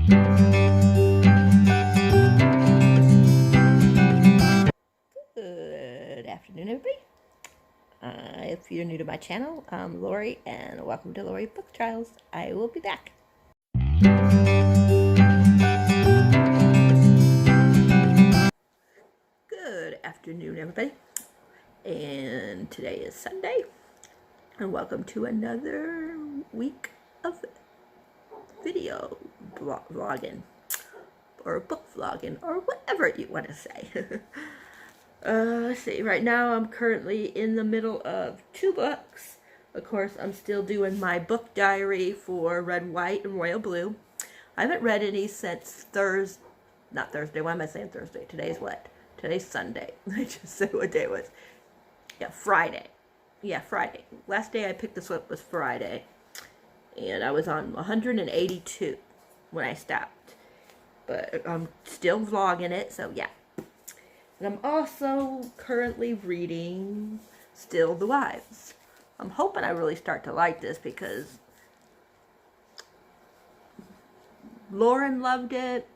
Good afternoon, everybody. If you're new to my channel, I'm Lori, and welcome to Lori Book Trials. I will be back. Good afternoon, everybody. And today is Sunday, and welcome to another week of video vlogging, or book vlogging, or whatever you want to say. Let's see, right now I'm currently in the middle of 2 books. Of course, I'm still doing my book diary for Red, White, and Royal Blue. I haven't read any since not Thursday, why am I saying Thursday? Today's what? Today's Sunday. I just said what day it was. Yeah, Friday. Yeah, Friday. Last day I picked this up was Friday. And I was on 182 when I stopped. But I'm still vlogging it, so yeah. And I'm also currently reading Still the Wives. I'm hoping I really start to like this because Lauren loved it.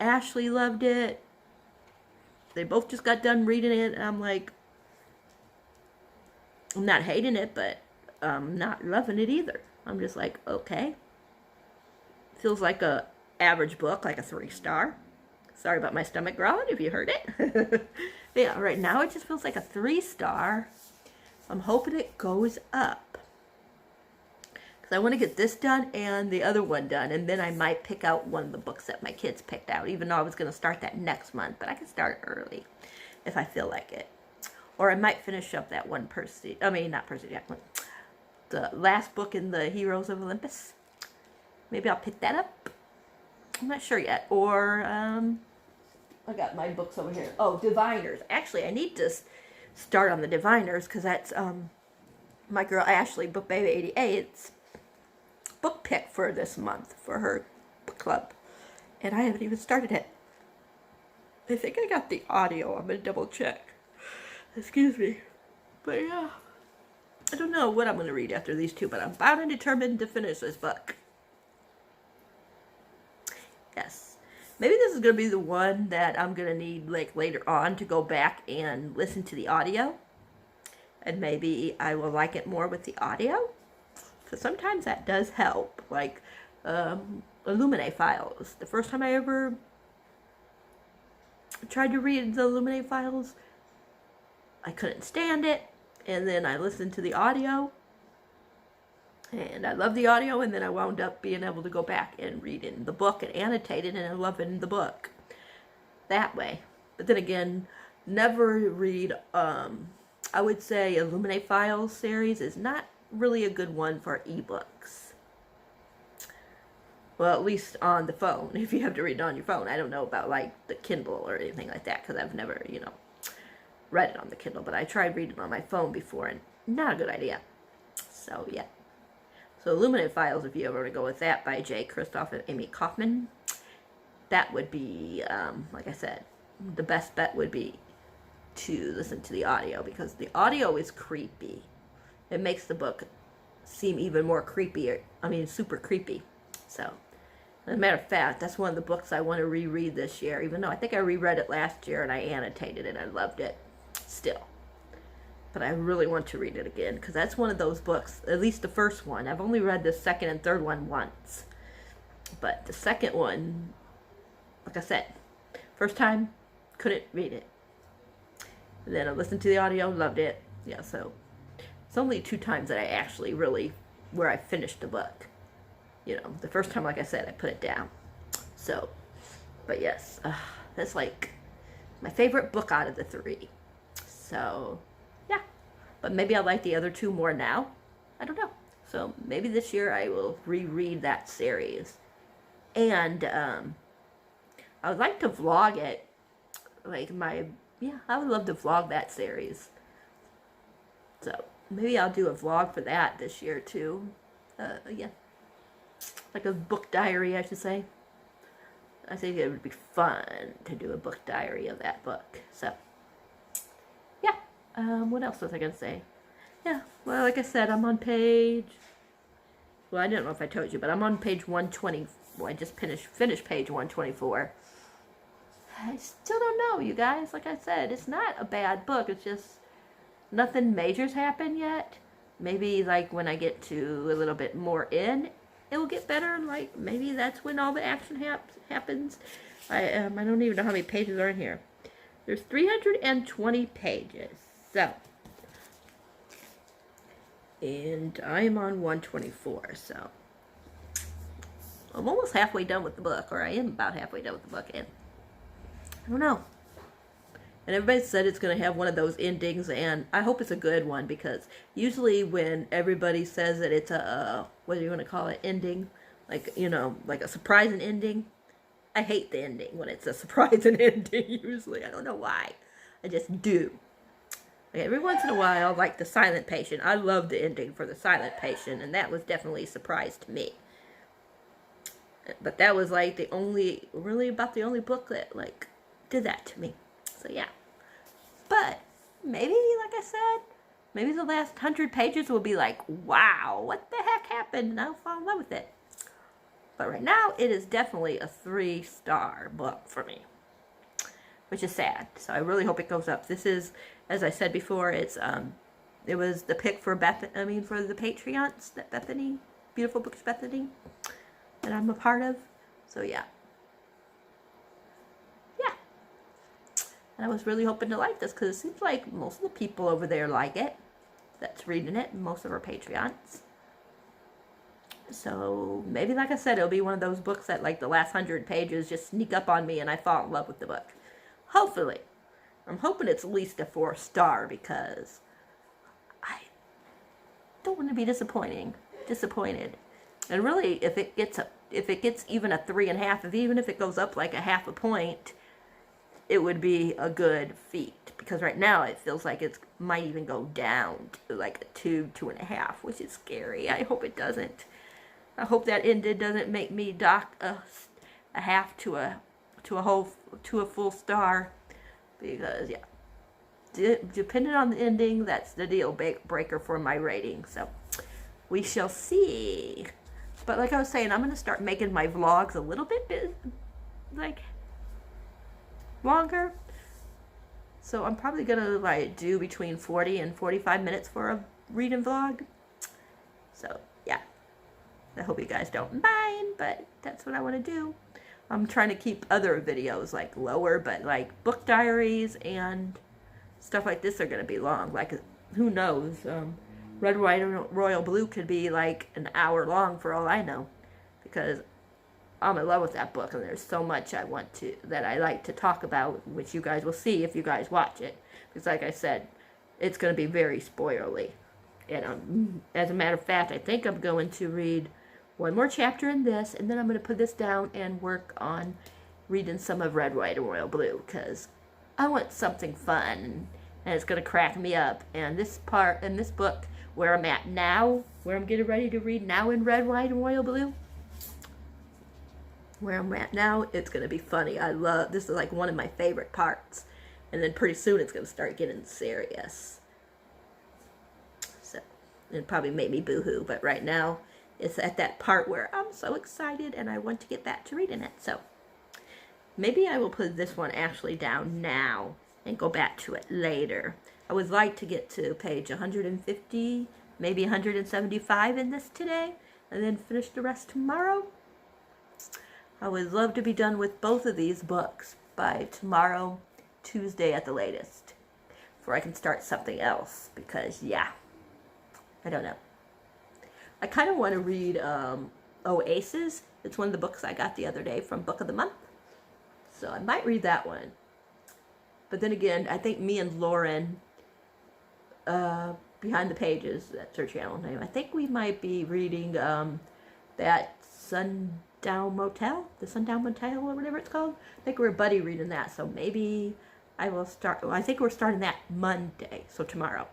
Ashley loved it. They both just got done reading it, and I'm like, I'm not hating it, but I'm not loving it either. I'm just like, okay. Feels like a average book, like a 3-star. Sorry about my stomach growling if you heard it. Yeah, right now it just feels like a 3-star. I'm hoping it goes up. Because I want to get this done and the other one done. And then I might pick out one of the books that my kids picked out. Even though I was going to start that next month. But I can start early if I feel like it. Or I might finish up that one Percy. I mean, not Percy Jackson. The last book in the Heroes of Olympus. Maybe I'll pick that up. I'm not sure yet. Or, I got my books over here. Oh, Diviners. Actually, I need to start on the Diviners because that's my girl Ashley, Book Baby 88's book pick for this month for her book club. And I haven't even started it. I think I got the audio. I'm going to double check. Excuse me. But yeah. I don't know what I'm going to read after these 2, but I'm bound and determined to finish this book. Yes. Maybe this is going to be the one that I'm going to need like later on to go back and listen to the audio. And maybe I will like it more with the audio. Because sometimes that does help. Like Illuminate Files. The first time I ever tried to read the Illuminate Files, I couldn't stand it. And then I listened to the audio. And I loved the audio, and then I wound up being able to go back and read in the book and annotate it, and I love it in the book that way. But then again, never read, I would say Illuminate Files series is not really a good one for ebooks. Well, at least on the phone, if you have to read it on your phone. I don't know about like the Kindle or anything like that, because I've never, read it on the Kindle, but I tried reading it on my phone before, and not a good idea. So, yeah. So Illuminate Files, if you ever were to go with that, by Jay Kristoff and Amy Kaufman, that would be, like I said, the best bet would be to listen to the audio, because the audio is creepy. It makes the book seem even more creepy, super creepy. So, as a matter of fact, that's one of the books I want to reread this year, even though I think I reread it last year and I annotated it. I loved it still. But I really want to read it again, because that's one of those books, at least the first one. I've only read the second and third one once. But the second one, like I said, first time, couldn't read it. And then I listened to the audio, loved it. Yeah, so it's only 2 times that I actually really, where I finished the book. The first time, like I said, I put it down. So, but yes, that's like my favorite book out of the 3. So, yeah. But maybe I like the other 2 more now. I don't know. So maybe this year I will reread that series. And I would like to vlog it. Like I would love to vlog that series. So maybe I'll do a vlog for that this year too. Yeah. Like a book diary, I should say. I think it would be fun to do a book diary of that book. So, yeah. What else was I going to say? Yeah, well, like I said, I'm on page Well, I don't know if I told you, but I'm on page 120. Well, I just finished page 124. I still don't know, you guys. Like I said, it's not a bad book. It's just nothing major's happened yet. Maybe like when I get to a little bit more in, it will get better. Like maybe that's when all the action happens. I don't even know how many pages are in here. There's 320 pages. So, and I am on 124. So I'm almost halfway done with the book, or I am about halfway done with the book, and I don't know. And everybody said it's going to have one of those endings, and I hope it's a good one, because usually when everybody says that it's a, what do you want to call it, ending, like, you know, like a surprising ending, I hate the ending when it's a surprising ending, usually. I don't know why. I just do. Like every once in a while, like The Silent Patient, I love the ending for The Silent Patient, and that was definitely a surprise to me. But that was like really about the only book that, like, did that to me. So yeah, but maybe, like I said, maybe the last 100 pages will be like, wow, what the heck happened? And I'll fall in love with it. But right now, it is definitely a 3-star book for me, which is sad. So I really hope it goes up. This is, as I said before, it was the pick for for the Patreons that Bethany, Beautiful Books Bethany, that I'm a part of. So yeah. And I was really hoping to like this, because it seems like most of the people over there like it that's reading it, most of our Patreons. So maybe, like I said, it'll be one of those books that, like, the last 100 pages just sneak up on me and I fall in love with the book. Hopefully. I'm hoping it's at least a 4-star, because I don't want to be disappointed. And really, if it gets even a 3.5, even if it goes up like a half a point, it would be a good feat, because right now it feels like it might even go down to like a 2.5, which is scary. I hope it doesn't. I hope that ended doesn't make me dock a half to a full star, because yeah, depending on the ending, that's the deal breaker for my rating. So we shall see. But like I was saying, I'm gonna start making my vlogs a little bit like longer. So I'm probably gonna like do between 40 and 45 minutes for a reading vlog. So yeah, I hope you guys don't mind, but that's what I want to do. I'm trying to keep other videos like lower, but like book diaries and stuff like this are gonna be long. Like, who knows, Red, White, and Royal Blue could be like an hour long for all I know, because I'm in love with that book, and there's so much that I like to talk about, which you guys will see if you guys watch it. Because like I said, it's going to be very spoilerly. And as a matter of fact, I think I'm going to read one more chapter in this, and then I'm going to put this down and work on reading some of Red, White, and Royal Blue, because I want something fun, and it's going to crack me up. And this part in this book, where I'm at now, where I'm getting ready to read now in Red, White, and Royal Blue, where I'm at now, it's going to be funny. This is like one of my favorite parts. And then pretty soon it's going to start getting serious. So, it probably made me boo-hoo, but right now it's at that part where I'm so excited and I want to get back to reading it. So, maybe I will put this one actually down now and go back to it later. I would like to get to page 150, maybe 175 in this today, and then finish the rest tomorrow. I would love to be done with both of these books by tomorrow, Tuesday at the latest, before I can start something else, because, yeah, I don't know. I kind of want to read Oasis. It's one of the books I got the other day from Book of the Month, so I might read that one. But then again, I think me and Lauren, Behind the Pages, that's her channel name, I think we might be reading that Sundown Motel, the Sundown Motel, or whatever it's called. I think we're buddy reading that, so maybe I will start. Well, I think we're starting that Monday, so tomorrow.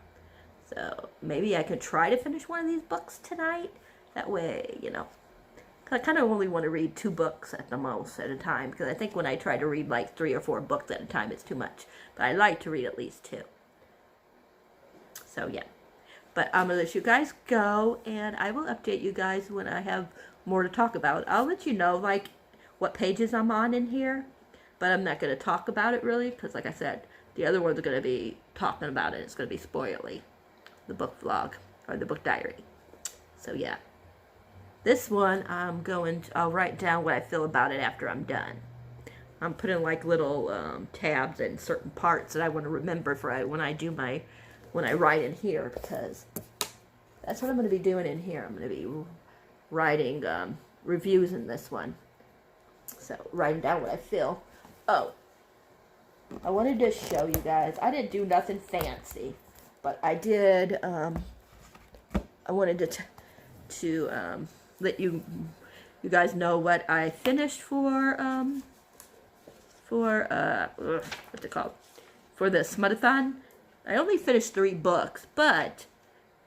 So maybe I could try to finish one of these books tonight. That way, you know, because I kind of only want to read 2 books at the most at a time, because I think when I try to read like 3 or 4 books at a time, it's too much. But I like to read at least 2. So yeah. But I'm going to let you guys go, and I will update you guys when I have more to talk about. I'll let you know, like, what pages I'm on in here, but I'm not going to talk about it really, because like I said, the other ones are going to be talking about it. It's going to be spoilery, the book vlog, or the book diary. So yeah. This one, I'll write down what I feel about it after I'm done. I'm putting like little tabs in certain parts that I want to remember for when I write in here, because that's what I'm going to be doing in here. I'm going to be writing reviews in this one. So, writing down what I feel. Oh, I wanted to show you guys. I didn't do nothing fancy, but I did, I wanted to let you guys know what I finished for what's it called? For the Smudathon. I only finished 3 books, but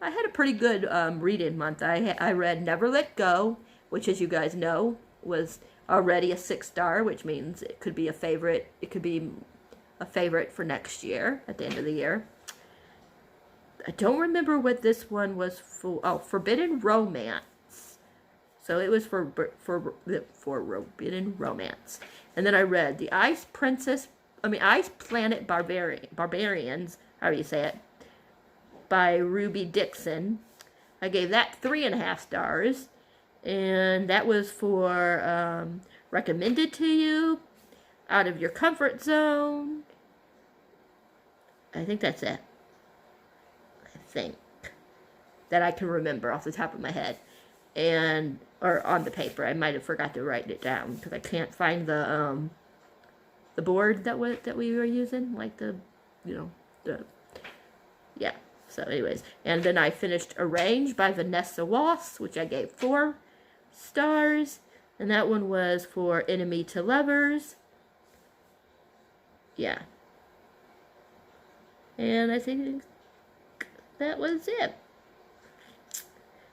I had a pretty good reading month. I read Never Let Go, which, as you guys know, was already a 6-star, which means it could be a favorite. It could be a favorite for next year, at the end of the year. I don't remember what this one was for. Oh, Forbidden Romance. So it was for Forbidden Romance. And then I read The Ice Planet Barbarians, however you say it, by Ruby Dixon. I gave that 3.5 stars. And that was for recommended to you, out of your comfort zone. I think that's it. I think that I can remember off the top of my head. Or on the paper. I might have forgot to write it down because I can't find the board that we were using, like yeah. So anyways, and then I finished Arranged by Vanessa Wass, which I gave 4 stars, and that one was for Enemy to Lovers. Yeah. And I think that was it.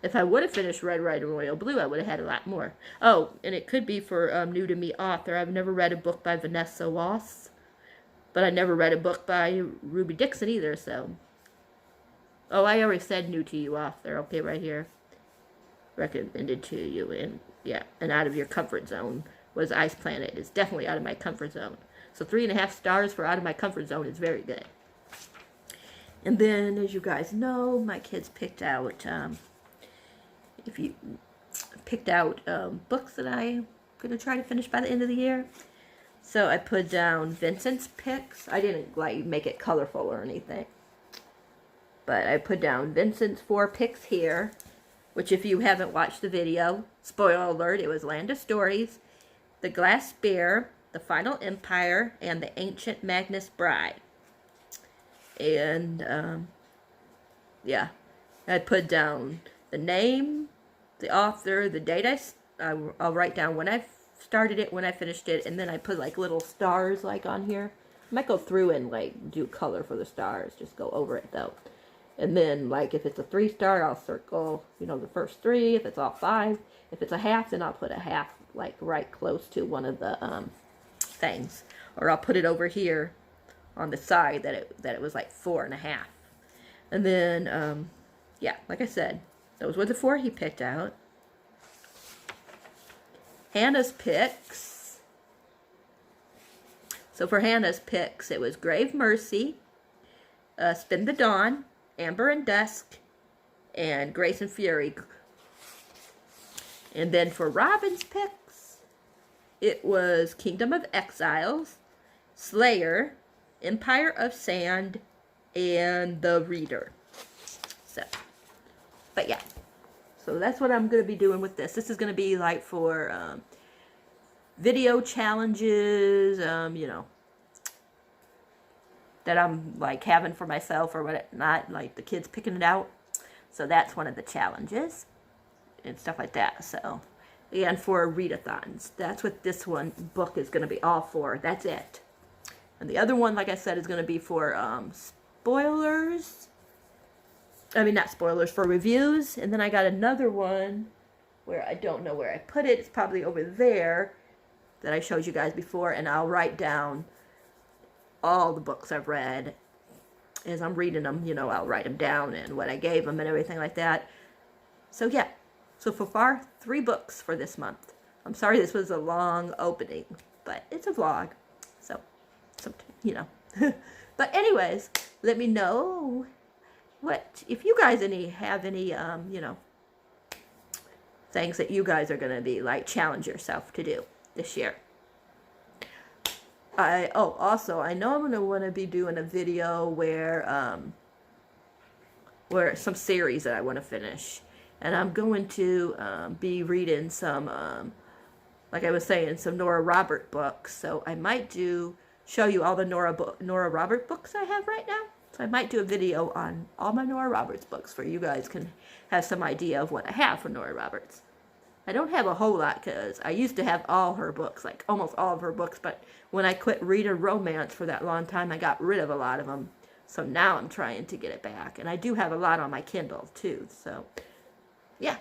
If I would have finished Red, White, and Royal Blue, I would have had a lot more. Oh, and it could be for new to me author. I've never read a book by Vanessa Wass, but I never read a book by Ruby Dixon either, so. Oh, I already said new to you author. Okay, right here. Recommended to you, and yeah, and out of your comfort zone was Ice Planet. It's definitely out of my comfort zone. So 3.5 stars for out of my comfort zone is very good. And then, as you guys know, my kids picked out, books that I'm going to try to finish by the end of the year. So I put down Vincent's picks. I didn't like make it colorful or anything. But I put down Vincent's 4 picks here, which if you haven't watched the video, spoiler alert, it was Land of Stories, The Glass Bear, The Final Empire, and The Ancient Magnus Bride. And, yeah, I put down the name, the author, the date I'll write down when I started it, when I finished it, and then I put like little stars like on here. I might go through and like do color for the stars, just go over it though. And then like if it's a 3-star, I'll circle, the first 3. If it's all 5, if it's a half, then I'll put a half like right close to one of the things, or I'll put it over here on the side that it was like 4.5. And then yeah, like I said, those were the 4 he picked out. Hannah's picks. So for Hannah's picks, it was Grave Mercy, Spin the Dawn, Amber and Dusk, and Grace and Fury. And then for Robin's picks, it was Kingdom of Exiles, Slayer, Empire of Sand, and The Reader. So, but yeah. So that's what I'm going to be doing with this. This is going to be like for video challenges, that I'm like having for myself or what, not like the kids picking it out. So that's one of the challenges and stuff like that. So, and for readathons, that's what this book is going to be all for. That's it. And the other one, like I said, is going to be for spoilers. I mean, not spoilers, for reviews. And then I got another one where I don't know where I put it. It's probably over there that I showed you guys before. And I'll write down all the books I've read as I'm reading them, you know, I'll write them down and what I gave them and everything like that. So yeah, so far 3 books for this month. I'm sorry this was a long opening, but it's a vlog, so you know. But anyways, let me know what if you guys have any you know, things that you guys are gonna be like challenge yourself to do this year. Also I know I'm gonna want to be doing a video where some series that I want to finish, and I'm going to be reading some like I was saying, some Nora Robert books. So I might show you all the Nora Robert books I have right now. So I might do a video on all my Nora Roberts books for you guys can have some idea of what I have for Nora Roberts. I don't have a whole lot because I used to have all her books, like almost all of her books, but when I quit reading romance for that long time, I got rid of a lot of them. So now I'm trying to get it back. And I do have a lot on my Kindle too, so yeah.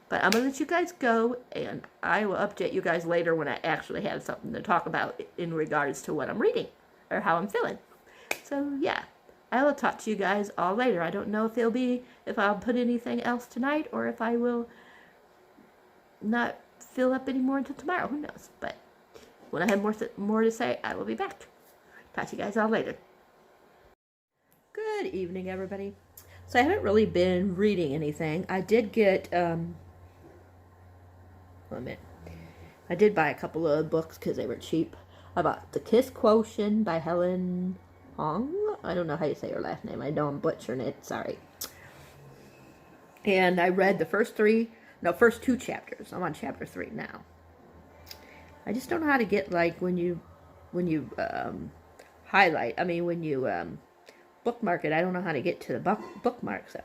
But I'm going to let you guys go, and I will update you guys later when I actually have something to talk about in regards to what I'm reading or how I'm feeling. So yeah, I will talk to you guys all later. I don't know if I'll put anything else tonight or if I will not fill up any more until tomorrow. Who knows? But when I have more to say, I will be back. Talk to you guys all later. Good evening, everybody. So I haven't really been reading anything. I did get, I did buy a couple of books because they were cheap. I bought The Kiss Quotient by Helen Hong. I don't know how you say her last name. I know I'm butchering it. Sorry. And I read the first 2 chapters. I'm on chapter 3 now. I just don't know how to get, like, when you highlight, when you bookmark it, I don't know how to get to the bookmark. So,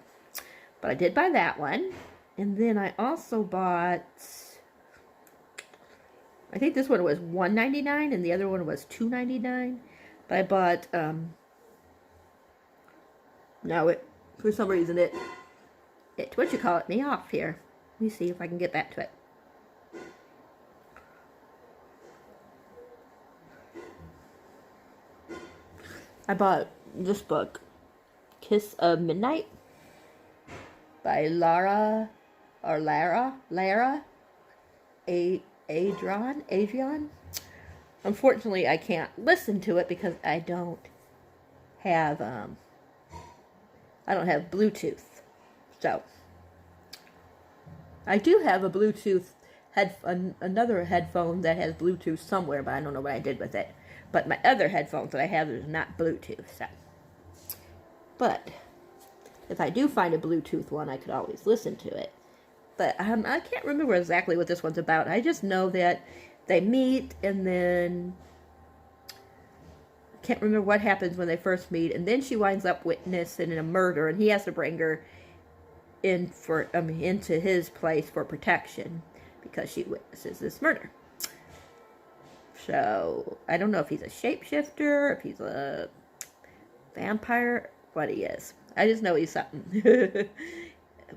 but I did buy that one. And then I also bought, I think this one was $1.99 and the other one was $2.99. But I bought, for some reason it me off here. Let me see if I can get back to it. I bought this book, Kiss of Midnight, by Lara Adrian. Unfortunately, I can't listen to it because I don't have Bluetooth. So I do have a Bluetooth another headphone that has Bluetooth somewhere, but I don't know what I did with it. But my other headphones that I have is not Bluetooth. So, but if I do find a Bluetooth one, I could always listen to it. But I can't remember exactly what this one's about. I just know that they meet, and then I can't remember what happens when they first meet, and then she winds up witnessing a murder, and he has to bring her into his place for protection because she witnesses this murder. So I don't know if he's a shapeshifter, if he's a vampire, what he is. I just know he's something.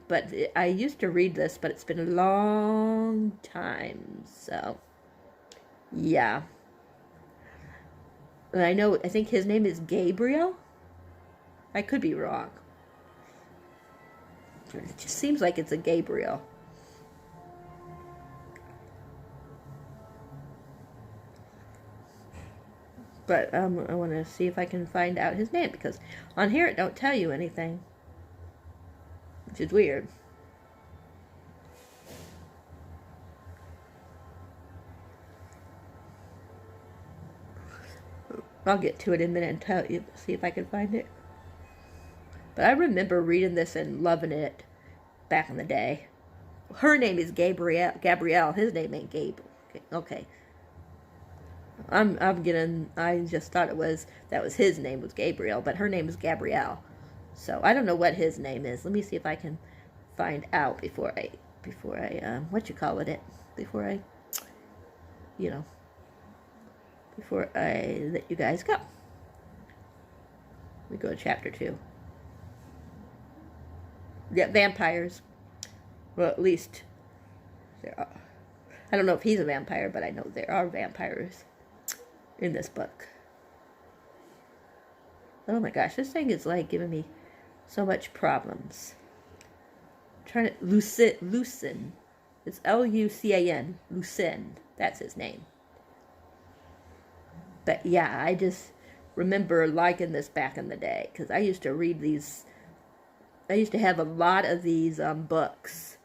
But I used to read this, but it's been a long time. So yeah. And I think his name is Gabriel. I could be wrong. It just seems like it's a Gabriel. But I want to see if I can find out his name, because on here it don't tell you anything, which is weird. I'll get to it in a minute and tell you, see if I can find it. But I remember reading this and loving it back in the day. Her name is Gabrielle. His name ain't Gabe. Okay. I just thought that was his name was Gabriel, but her name is Gabrielle. So I don't know what his name is. Let me see if I can find out before I let you guys go. We go to chapter 2. Yeah, vampires. Well, at least there are. I don't know if he's a vampire, but I know there are vampires in this book. Oh my gosh, this thing is like giving me so much problems. I'm trying to Lucin. It's Lucan. Lucin. That's his name. But yeah, I just remember liking this back in the day because I used to read these. I used to have a lot of these books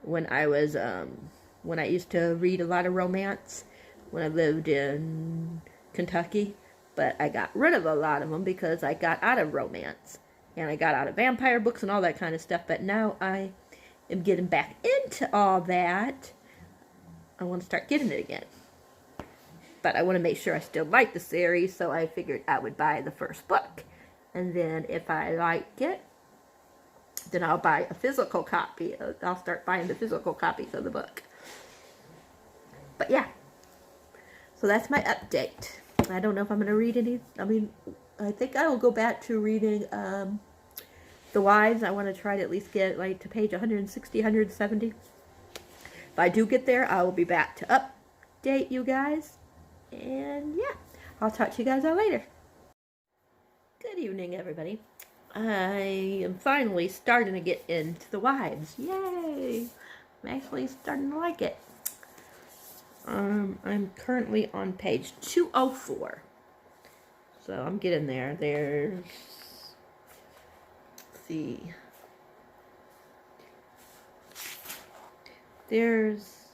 when I used to read a lot of romance when I lived in Kentucky. But I got rid of a lot of them because I got out of romance and I got out of vampire books and all that kind of stuff. But now I am getting back into all that. I want to start getting it again. But I want to make sure I still like the series, so I figured I would buy the first book. And then if I like it, then I'll buy a physical copy. I'll start buying the physical copies of the book. But yeah. So that's my update. I don't know if I'm going to read any. I mean, I think I will go back to reading The Wives. I want to try to at least get like to page 160, 170. If I do get there, I will be back to update you guys. And yeah, I'll talk to you guys all later. Good evening, everybody. I am finally starting to get into The Wives. Yay! I'm actually starting to like it. I'm currently on page 204. So I'm getting there. Let's see. There's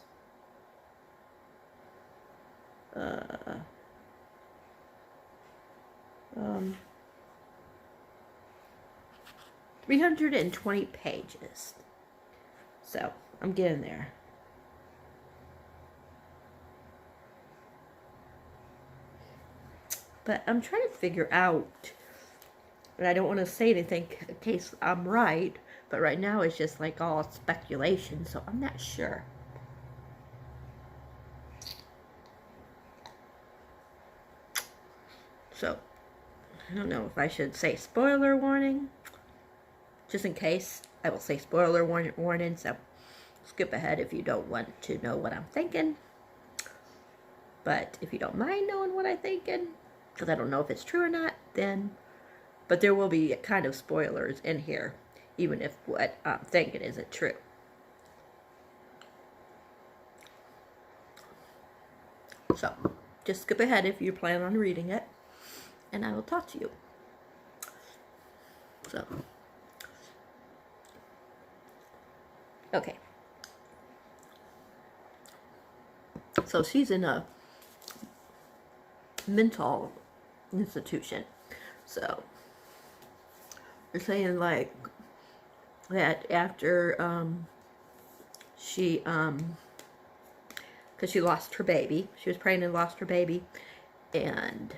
320 pages. So I'm getting there. But I'm trying to figure out, and I don't want to say anything in case I'm right, but right now it's just like all speculation, so I'm not sure. So, I don't know if I should say spoiler warning. Just in case, I will say spoiler warning, so skip ahead if you don't want to know what I'm thinking. But if you don't mind knowing what I'm thinking, because I don't know if it's true or not, then, but there will be kind of spoilers in here, even if what I'm thinking isn't true. So, just skip ahead if you plan on reading it, and I will talk to you. So, okay. So she's in a mental institution. So they're saying like that after she because she lost her baby, she was pregnant and lost her baby, and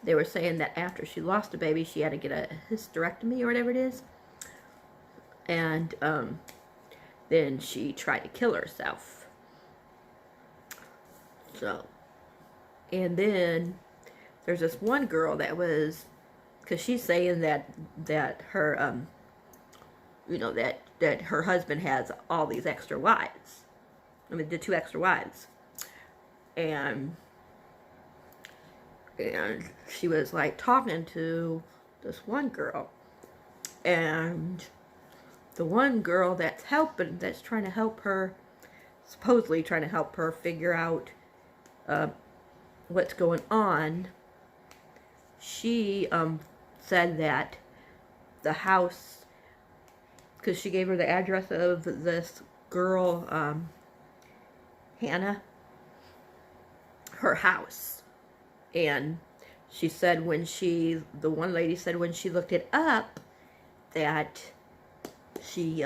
they were saying that after she lost the baby she had to get a hysterectomy or whatever it is, and then she tried to kill herself. So, and then there's this one girl that was, because she's saying that her you know, that her husband has all these extra wives. I mean, the 2 extra wives, and she was like talking to this one girl, and the one girl that's trying to help her, supposedly trying to help her figure out what's going on, she said that the house, because she gave her the address of this girl, Hannah, her house, and she said the one lady said when she looked it up that she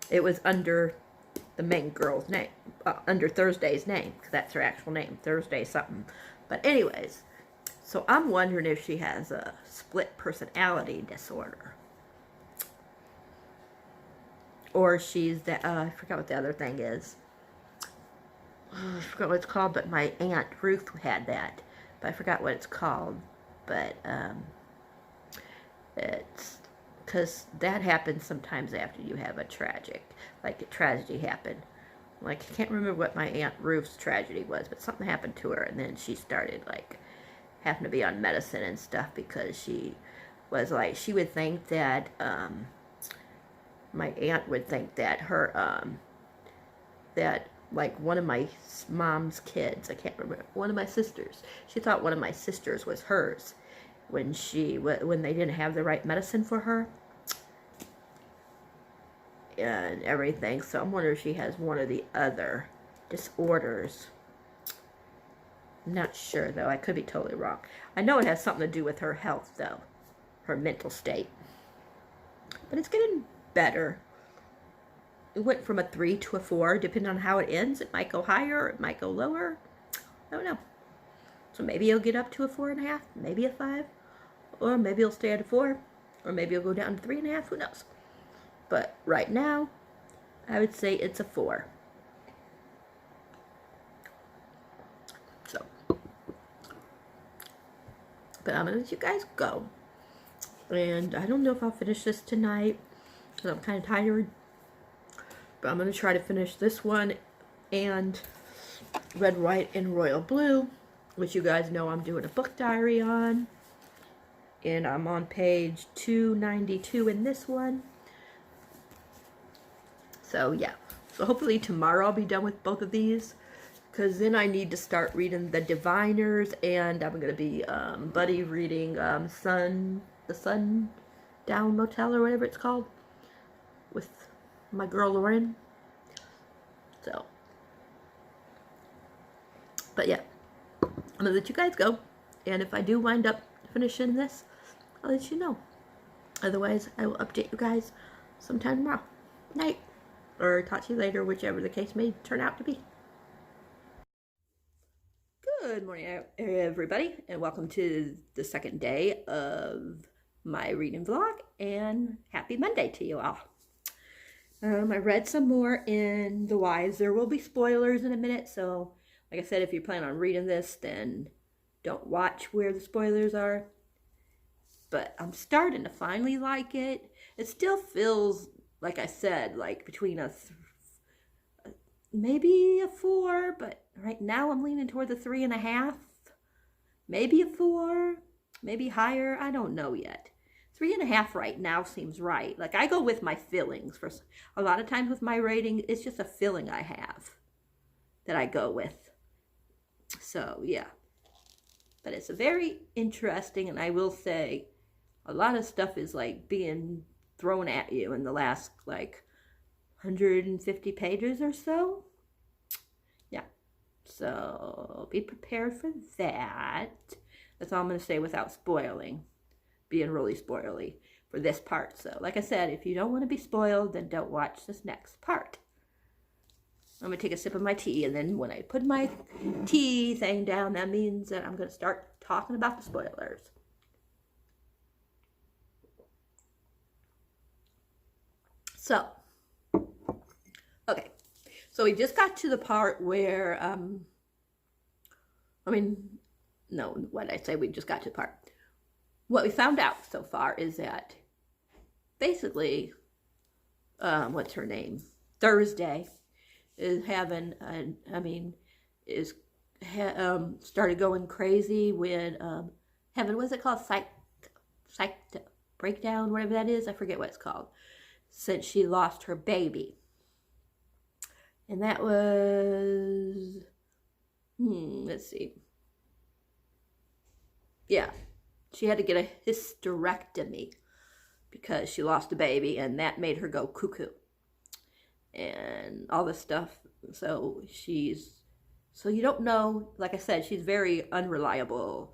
it was under the main girl's name, under Thursday's name, because that's her actual name, Thursday something. But anyways, so I'm wondering if she has a split personality disorder, or she's the I forgot what the other thing is. I forgot what it's called, but my Aunt Ruth had that, but I forgot what it's called. But it's because that happens sometimes after you have a tragedy happened. Like, I can't remember what my Aunt Ruth's tragedy was, but something happened to her, and then she started like having to be on medicine and stuff, because she was like, she would think that, my aunt would think that her, that like one of my mom's kids, I can't remember, one of my sisters, she thought one of my sisters was hers when they didn't have the right medicine for her and everything. So I'm wondering if she has one of the other disorders. I'm not sure though, I could be totally wrong. I know it has something to do with her health though, her mental state, but it's getting better. It went from a 3 to a 4, depending on how it ends. It might go higher, or it might go lower. I don't know. So maybe it'll get up to a 4.5, maybe a 5, or maybe it'll stay at a 4, or maybe it'll go down to 3.5. Who knows? But right now, I would say it's a 4. So, but I'm gonna let you guys go, and I don't know if I'll finish this tonight because I'm kind of tired. But I'm going to try to finish this one and Red, White, and Royal Blue, which you guys know I'm doing a book diary on. And I'm on page 292 in this one. So, yeah. So, hopefully tomorrow I'll be done with both of these. Because then I need to start reading The Diviners. And I'm going to be buddy reading the Sundown Motel, or whatever it's called, with my girl Lauren. So, but yeah, I'm gonna let you guys go, and if I do wind up finishing this, I'll let you know. Otherwise, I will update you guys sometime tomorrow night, or talk to you later, whichever the case may turn out to be. Good morning, everybody, and welcome to the second day of my reading vlog, and happy Monday to you all. I read some more in The Wise. There will be spoilers in a minute, so like I said, if you plan on reading this, then don't watch where the spoilers are. But I'm starting to finally like it. It still feels, like I said, like between maybe a 4, but right now I'm leaning toward the 3.5. Maybe a 4, maybe higher. I don't know yet. 3.5 right now seems right. Like, I go with my feelings. For a lot of times with my rating, it's just a feeling I have that I go with. So, yeah. But it's a very interesting, and I will say, a lot of stuff is, like, being thrown at you in the last, like, 150 pages or so. Yeah. So, be prepared for that. That's all I'm going to say without spoiling. Being really spoily for this part. So, like I said, if you don't want to be spoiled, then don't watch this next part. I'm going to take a sip of my tea, and then when I put my tea thing down, that means that I'm going to start talking about the spoilers. So, okay. So we just got to the part where, what did I say? We just got to the part. What we found out so far is that basically, what's her name? Thursday is having, started going crazy when, what's it called? Psych breakdown, whatever that is. I forget what it's called. Since she lost her baby. And that was, let's see. Yeah. She had to get a hysterectomy because she lost a baby, and that made her go cuckoo and all this stuff. So you don't know, like I said, she's very unreliable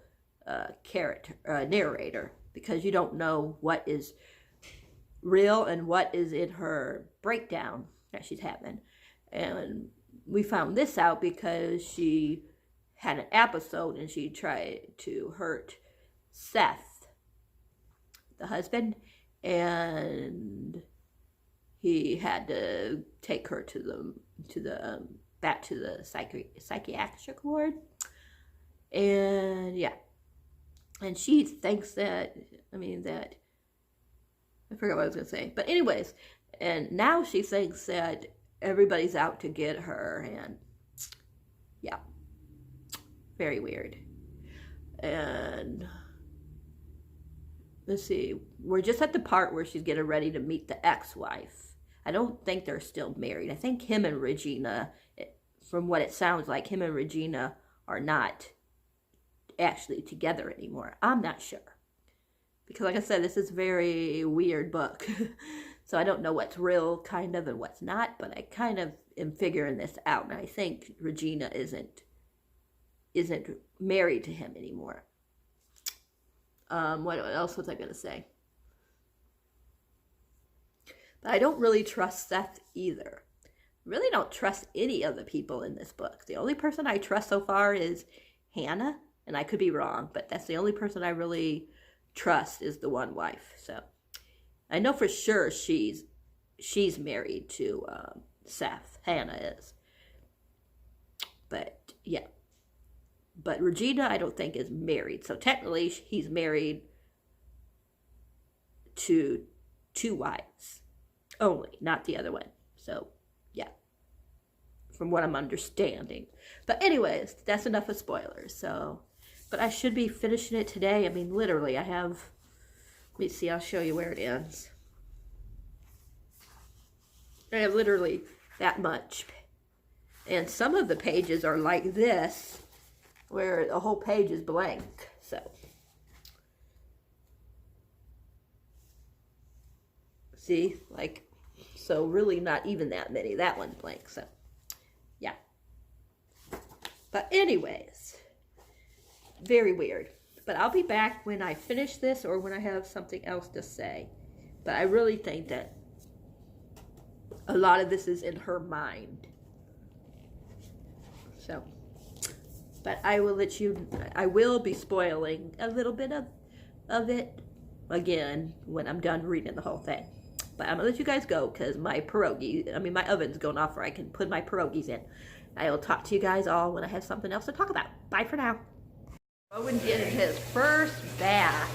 narrator, because you don't know what is real and what is in her breakdown that she's having. And we found this out because she had an episode and she tried to hurt Seth, the husband, and he had to take her back to the psychiatric ward. And yeah, and she thinks that, I forgot what I was gonna say, but anyways, and now she thinks that everybody's out to get her, and yeah, very weird. And let's see, we're just at the part where she's getting ready to meet the ex-wife. I don't think they're still married. I think him and Regina, from what it sounds like, him and Regina are not actually together anymore. I'm not sure. Because like I said, this is a very weird book. So I don't know what's real, kind of, and what's not. But I kind of am figuring this out. And I think Regina isn't married to him anymore. What else was I going to say? But I don't really trust Seth either. Really don't trust any of the people in this book. The only person I trust so far is Hannah, and I could be wrong, but that's the only person I really trust is the one wife. So I know for sure she's married to Seth. Hannah is. But yeah. But Regina, I don't think, is married. So technically, he's married to 2 wives only, not the other one. So, yeah. From what I'm understanding. But anyways, that's enough of spoilers. So, but I should be finishing it today. I mean, literally, I have... Let me see, I'll show you where it ends. I have literally that much. And some of the pages are like this, where the whole page is blank. So see, like, so really not even that many. That one's blank. So yeah. But anyways, very weird. But I'll be back when I finish this or when I have something else to say. But I really think that a lot of this is in her mind. So, but I will let you, I will be spoiling a little bit of it again when I'm done reading the whole thing. But I'm going to let you guys go because my my oven's going off where I can put my pierogies in. I will talk to you guys all when I have something else to talk about. Bye for now. Rowan getting his first bath.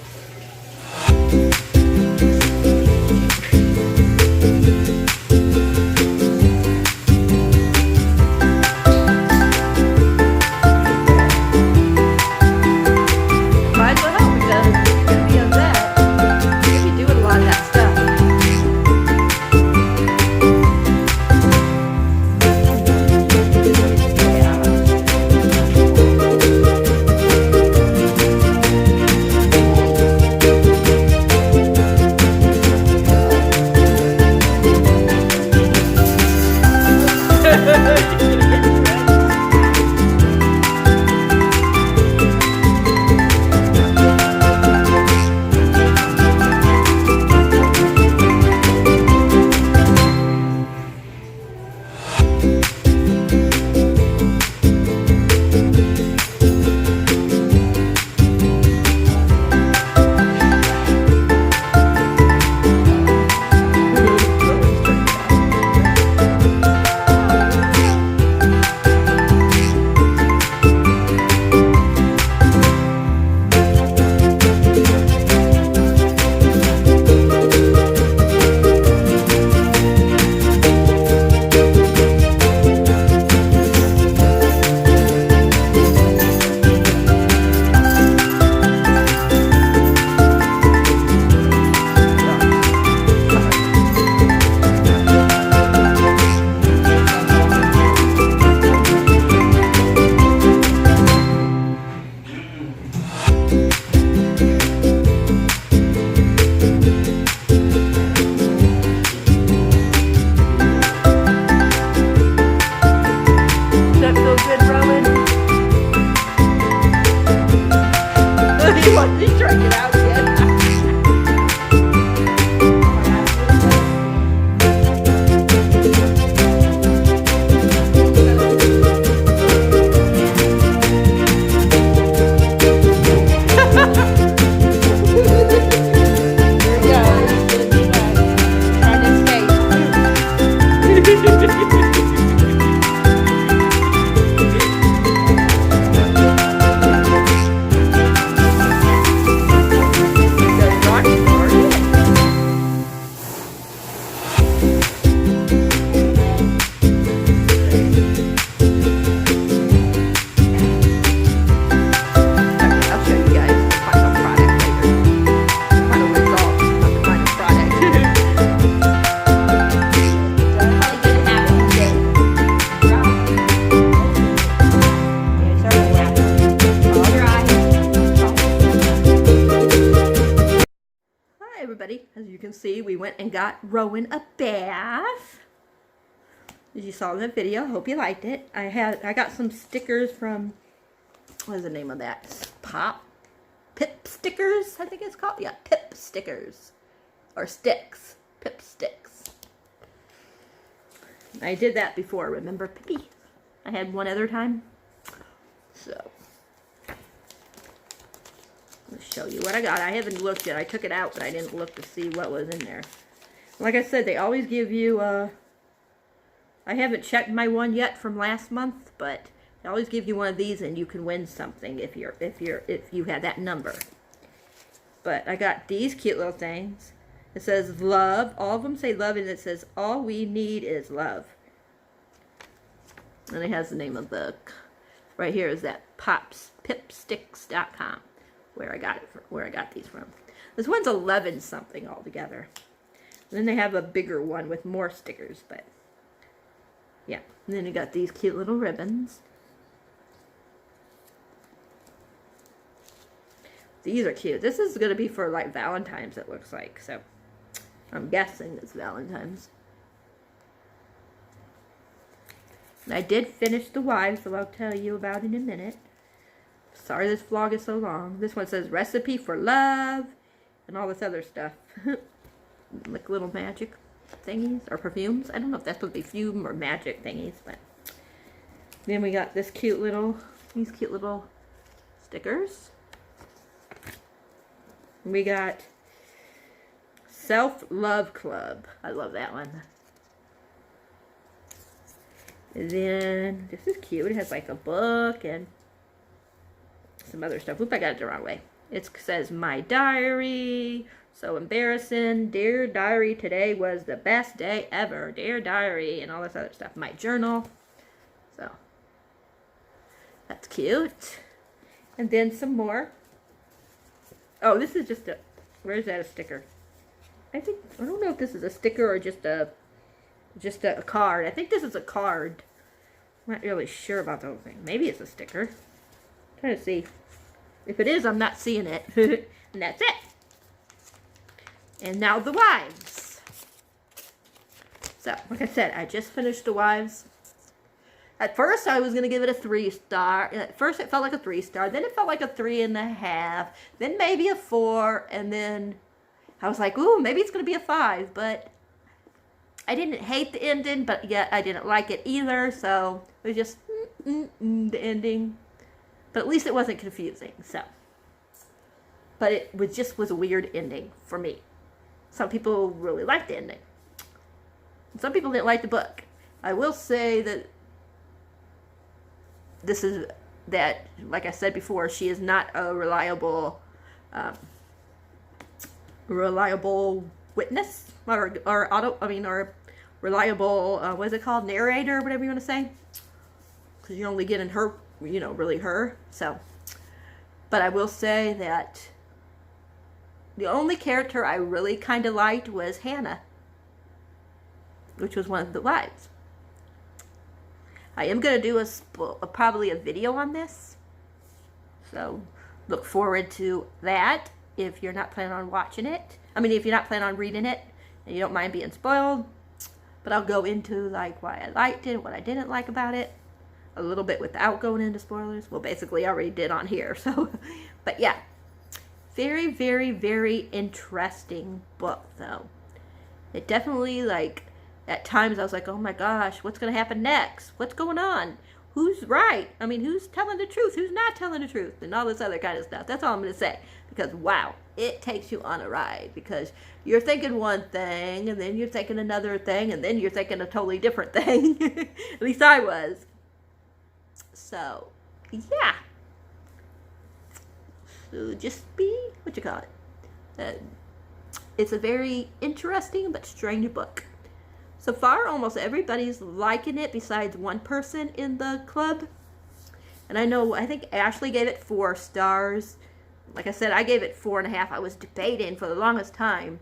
can see, we went and got Rowan a bath. As you saw in the video, hope you liked it. I got some stickers from, what is the name of that? Pip stickers, I think it's called. Yeah, Pip stickers. Or sticks. Pip sticks. I did that before, remember Pippy? I had one other time. So, I'll show you what I got. I haven't looked yet. I took it out, but I didn't look to see what was in there. Like I said, they always give you, I haven't checked my one yet from last month, but they always give you one of these and you can win something if you had that number. But I got these cute little things. It says love. All of them say love, and it says all we need is love. And it has the name of the, right here is that pipsticks.com where I got these from. This one's 11 something altogether. And then they have a bigger one with more stickers, but yeah. And then you got these cute little ribbons. These are cute. This is going to be for like Valentine's, it looks like. So I'm guessing it's Valentine's. And I did finish the wives, so I'll tell you about it in a minute. Sorry this vlog is so long. This one says recipe for love and all this other stuff. Like little magic thingies or perfumes. I don't know if that's supposed to be perfume or magic thingies, but then we got these cute little stickers. We got Self-Love Club. I love that one. And then this is cute. It has like a book and some other stuff. Oop, I got it the wrong way. It says my diary. So embarrassing. Dear diary, today was the best day ever. Dear diary, and all this other stuff. My journal. So that's cute. And then some more. Oh, this is just a, where's that a sticker? I don't know if this is a sticker or just a card. I think this is a card. I'm not really sure about the whole thing. Maybe it's a sticker. I'm trying to see. If it is, I'm not seeing it. And that's it. And now the wives. So, like I said, I just finished the wives. At first, I was going to give it a 3-star. At first, it felt like a 3-star. Then it felt like a 3.5. Then maybe a 4. And then I was like, ooh, maybe it's going to be a 5. But I didn't hate the ending, but yet I didn't like it either. So it was just the ending. But at least it wasn't confusing. So, but it was a weird ending for me. Some people really liked the ending. Some people didn't like the book. I will say that like I said before, she is not a reliable witness or reliable what is it called, narrator, whatever you want to say, because you're only getting her, really her. So, but I will say that the only character I really kind of liked was Hannah, which was one of the wives. I am going to do probably a video on this. So look forward to that if you're not planning on watching it. I mean, if you're not planning on reading it and you don't mind being spoiled. But I'll go into like why I liked it, what I didn't like about it. A little bit without going into spoilers. Well, basically I already did on here. So, but yeah. Very, very, very interesting book though. It definitely like, at times I was like, oh my gosh, what's going to happen next? What's going on? Who's right? I mean, who's telling the truth? Who's not telling the truth? And all this other kind of stuff. That's all I'm going to say. Because, wow, it takes you on a ride. Because you're thinking one thing, and then you're thinking another thing, and then you're thinking a totally different thing. At least I was. So, yeah. So, just be, what you call it? It's a very interesting but strange book. So far, almost everybody's liking it besides one person in the club. And I think Ashley gave it 4 stars. Like I said, I gave it 4.5. I was debating for the longest time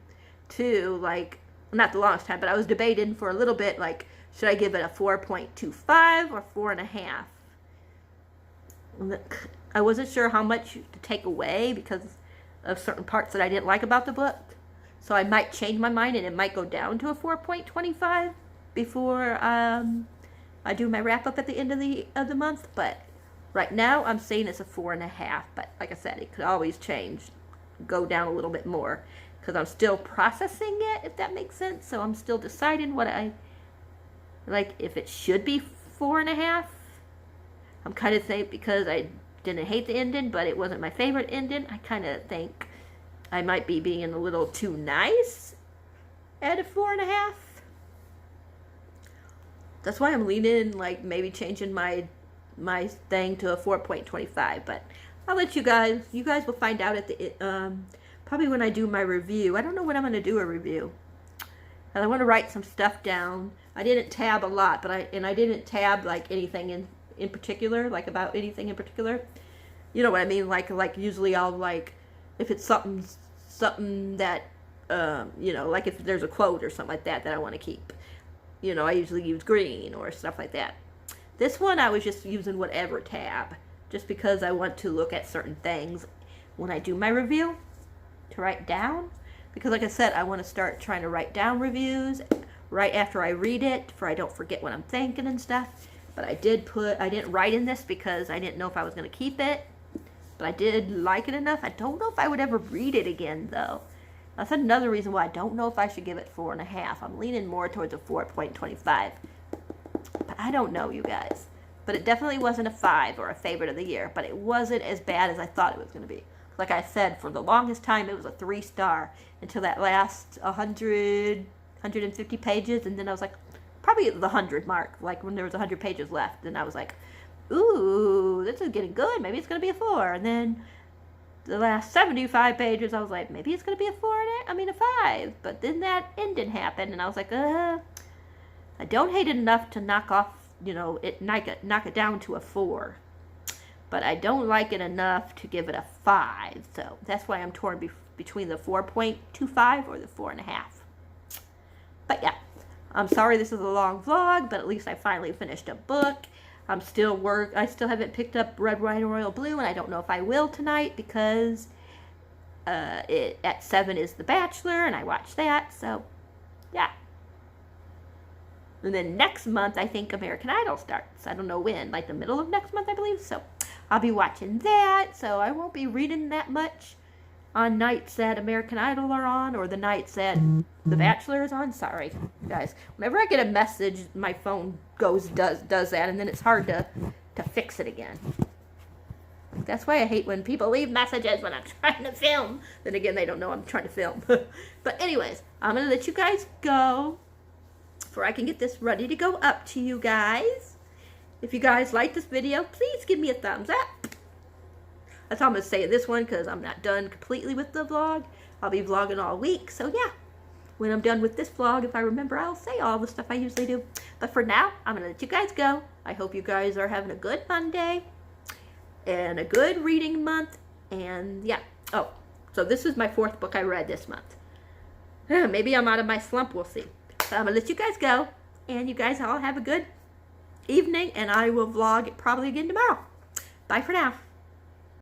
to, like, not the longest time, but I was debating for a little bit, like, should I give it a 4.25 or 4.5? I wasn't sure how much to take away because of certain parts that I didn't like about the book. So I might change my mind and it might go down to a 4.25 before I do my wrap up at the end of the month. But right now I'm saying it's a 4.5. But like I said, it could always change, go down a little bit more, because I'm still processing it, if that makes sense. So I'm still deciding what I like, if it should be 4.5. I'm kind of think, because I didn't hate the ending, but it wasn't my favorite ending, I kind of think I might be being a little too nice at a 4.5. That's why I'm leaning, like maybe changing my thing to a 4.25. But I'll let you guys will find out at the probably when I do my review. I don't know when I'm going to do a review. And I want to write some stuff down. I didn't tab a lot, but I didn't tab like anything in particular, like about anything in particular. You know what I mean? Like usually I'll like, if it's something that you know, like if there's a quote or something like that I want to keep. You know, I usually use green or stuff like that. This one I was just using whatever tab, just because I want to look at certain things when I do my review to write down. Because like I said, I want to start trying to write down reviews right after I read it, for I don't forget what I'm thinking and stuff. But I didn't write in this because I didn't know if I was going to keep it. But I did like it enough. I don't know if I would ever read it again, though. That's another reason why I don't know if I should give it 4.5. I'm leaning more towards a 4.25. But I don't know, you guys. But it definitely wasn't a 5 or a favorite of the year. But it wasn't as bad as I thought it was going to be. Like I said, for the longest time, it was a 3-star until that last 150 pages. And then I was like, probably the 100 mark, like when there was 100 pages left. And I was like, ooh, this is getting good. Maybe it's going to be a 4. And then the last 75 pages, I was like, maybe it's going to be a 5. But then that ending happened, and I was like, I don't hate it enough to knock off, you know, knock it down to a 4. But I don't like it enough to give it a 5. So that's why I'm torn between the 4.25 or the 4.5. But yeah, I'm sorry this is a long vlog, but at least I finally finished a book. I still haven't picked up Red, White, and Royal Blue, and I don't know if I will tonight because at 7 is The Bachelor, and I watched that, so yeah. And then next month, I think American Idol starts. I don't know when, like the middle of next month, I believe, so I'll be watching that, so I won't be reading that much on nights that American Idol are on, or the nights that The Bachelor is on. Sorry, guys. Whenever I get a message, my phone does that, and then it's hard to fix it again. That's why I hate when people leave messages when I'm trying to film. Then again, they don't know I'm trying to film. But anyways, I'm going to let you guys go before I can get this ready to go up to you guys. If you guys like this video, please give me a thumbs up. That's all I'm going to say in this one, because I'm not done completely with the vlog. I'll be vlogging all week, so yeah. When I'm done with this vlog, if I remember, I'll say all the stuff I usually do. But for now, I'm going to let you guys go. I hope you guys are having a good Monday and a good reading month. And yeah. Oh, so this is my 4th book I read this month. Maybe I'm out of my slump. We'll see. So I'm going to let you guys go. And you guys all have a good evening. And I will vlog probably again tomorrow. Bye for now.